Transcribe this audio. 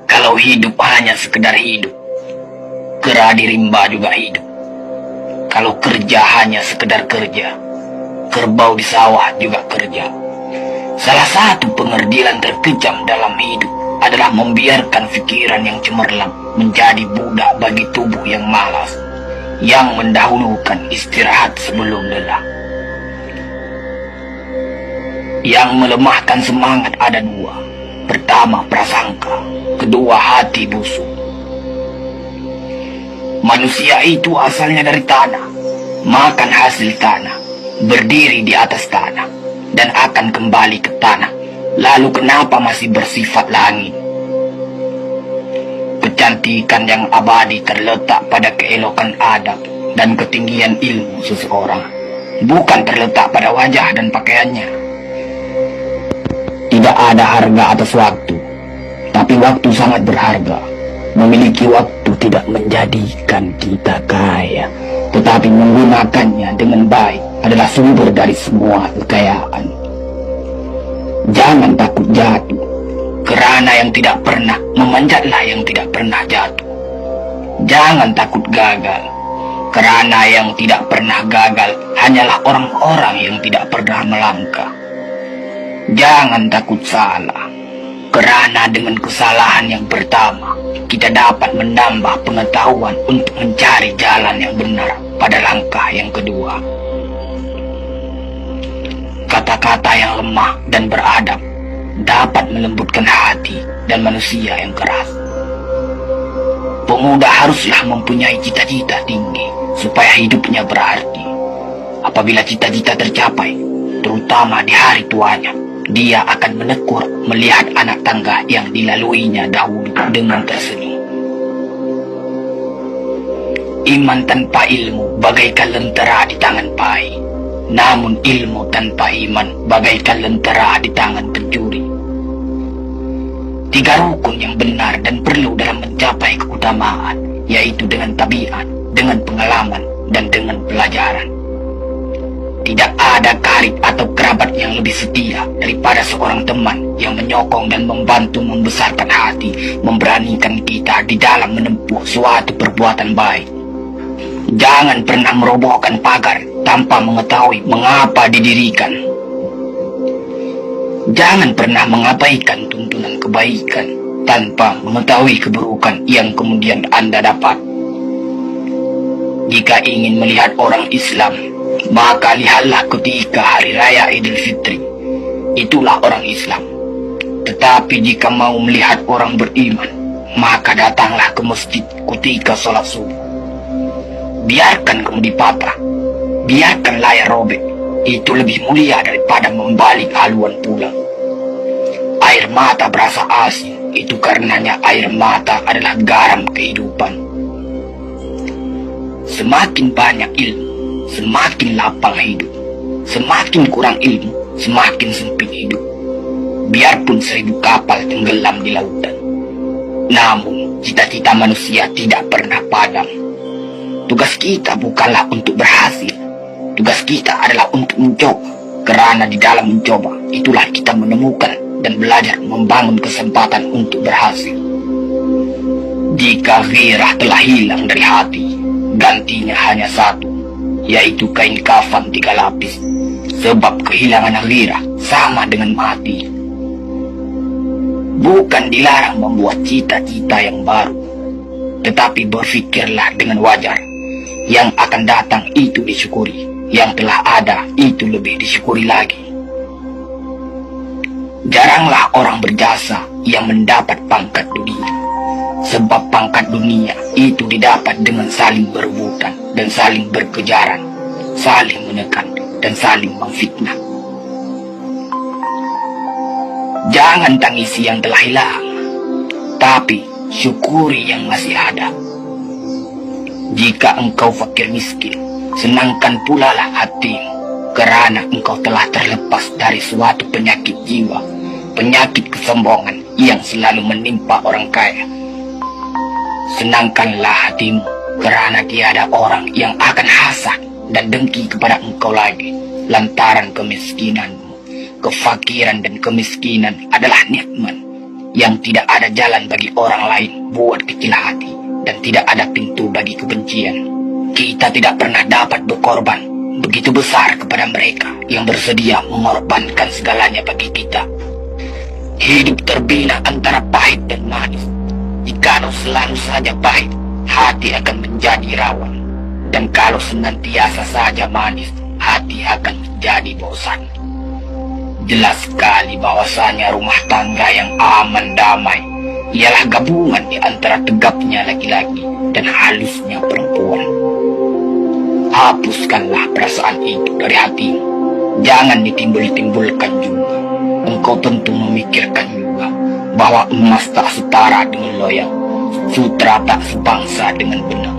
Kalau hidup hanya sekedar hidup, kera di rimba juga hidup. Kalau kerja hanya sekedar kerja, kerbau di sawah juga kerja. Salah satu pengerdilan terkejam dalam hidup adalah membiarkan pikiran yang cemerlang menjadi budak bagi tubuh yang malas, yang mendahulukan istirahat sebelum lelah. Yang melemahkan semangat ada dua. Pertama, prasangka. Kedua, hati busuk. Manusia itu asalnya dari tanah, makan hasil tanah, berdiri di atas tanah, dan akan kembali ke tanah. Lalu kenapa masih bersifat langit? Kecantikan yang abadi terletak pada keelokan adab dan ketinggian ilmu seseorang, bukan terletak pada wajah dan pakaiannya. Tidak ada harga atas waktu, tapi waktu sangat berharga. Memiliki waktu tidak menjadikan kita kaya, tetapi menggunakannya dengan baik adalah sumber dari semua kekayaan. Jangan takut jatuh, kerana yang tidak pernah memanjatlah yang tidak pernah jatuh. Jangan takut gagal, kerana yang tidak pernah gagal hanyalah orang-orang yang tidak pernah melangkah. Jangan takut salah, kerana dengan kesalahan yang pertama, kita dapat menambah pengetahuan untuk mencari jalan yang benar pada langkah yang kedua. Kata-kata yang lemah dan beradab dapat melembutkan hati dan manusia yang keras. Pemuda haruslah mempunyai cita-cita tinggi supaya hidupnya berarti. Apabila cita-cita tercapai, terutama di hari tuanya, dia akan menekur melihat anak tangga yang dilaluinya dahulu dengan tersenyum. Iman tanpa ilmu bagaikan lentera di tangan pai, namun ilmu tanpa iman bagaikan lentera di tangan pencuri. Tiga rukun yang benar dan perlu dalam mencapai keutamaan, yaitu dengan tabiat, dengan pengalaman, dan dengan pelajaran. Tidak ada karib atau kerabat yang lebih setia daripada seorang teman yang menyokong dan membantu membesarkan hati, memberanikan kita di dalam menempuh suatu perbuatan baik. Jangan pernah merobohkan pagar tanpa mengetahui mengapa didirikan. Jangan pernah mengabaikan tuntunan kebaikan tanpa mengetahui keburukan yang kemudian Anda dapat. Jika ingin melihat orang Islam, maka lihatlah ketika hari raya Idul Fitri. Itulah orang Islam. Tetapi jika mau melihat orang beriman, maka datanglah ke masjid ketika sholat subuh. Biarkan kemudi patah, biarkan layar robek, itu lebih mulia daripada membalik haluan pulang. Air mata berasa asin, itu karenanya air mata adalah garam kehidupan. Semakin banyak ilmu, semakin lapang hidup. Semakin kurang ilmu, semakin sempit hidup. Biarpun 1000 kapal tenggelam di lautan, namun cita-cita manusia tidak pernah padam. Tugas kita bukanlah untuk berhasil, tugas kita adalah untuk mencoba. Kerana di dalam mencoba, itulah kita menemukan dan belajar membangun kesempatan untuk berhasil. Jika gairah telah hilang dari hati, gantinya hanya satu, yaitu kain kafan 3 lapis. Sebab kehilangan gairah sama dengan mati. Bukan dilarang membuat cita-cita yang baru, tetapi berfikirlah dengan wajar. Yang akan datang itu disyukuri, yang telah ada itu lebih disyukuri lagi. Jaranglah orang berjasa yang mendapat pangkat dunia, sebab pangkat dunia itu didapat dengan saling berebutan dan saling berkejaran, saling menekan dan saling memfitnah. Jangan tangisi yang telah hilang, tapi syukuri yang masih ada. Jika engkau fakir miskin, senangkan pula lah hatimu, kerana engkau telah terlepas dari suatu penyakit jiwa, penyakit kesombongan yang selalu menimpa orang kaya. Senangkanlah hatimu, kerana tiada orang yang akan hasad dan dengki kepada engkau lagi, lantaran kemiskinanmu. Kefakiran dan kemiskinan adalah nikmat yang tidak ada jalan bagi orang lain buat kecil hati, dan tidak ada pintu bagi kebencian. Kita tidak pernah dapat berkorban begitu besar kepada mereka yang bersedia mengorbankan segalanya bagi kita. Hidup terbina antara pahit dan manis. Jikalau selalu saja pahit, hati akan menjadi rawan. Dan kalau senantiasa saja manis, hati akan menjadi bosan. Jelas sekali bahwasanya rumah tangga yang aman damai ialah gabungan di antara tegapnya laki-laki dan halusnya perempuan. Hapuskanlah perasaan itu dari hatimu. Jangan ditimbul-timbulkan juga. Engkau tentu memikirkan juga bahwa emas tak setara dengan loyang, sutra tak sebangsa dengan benar.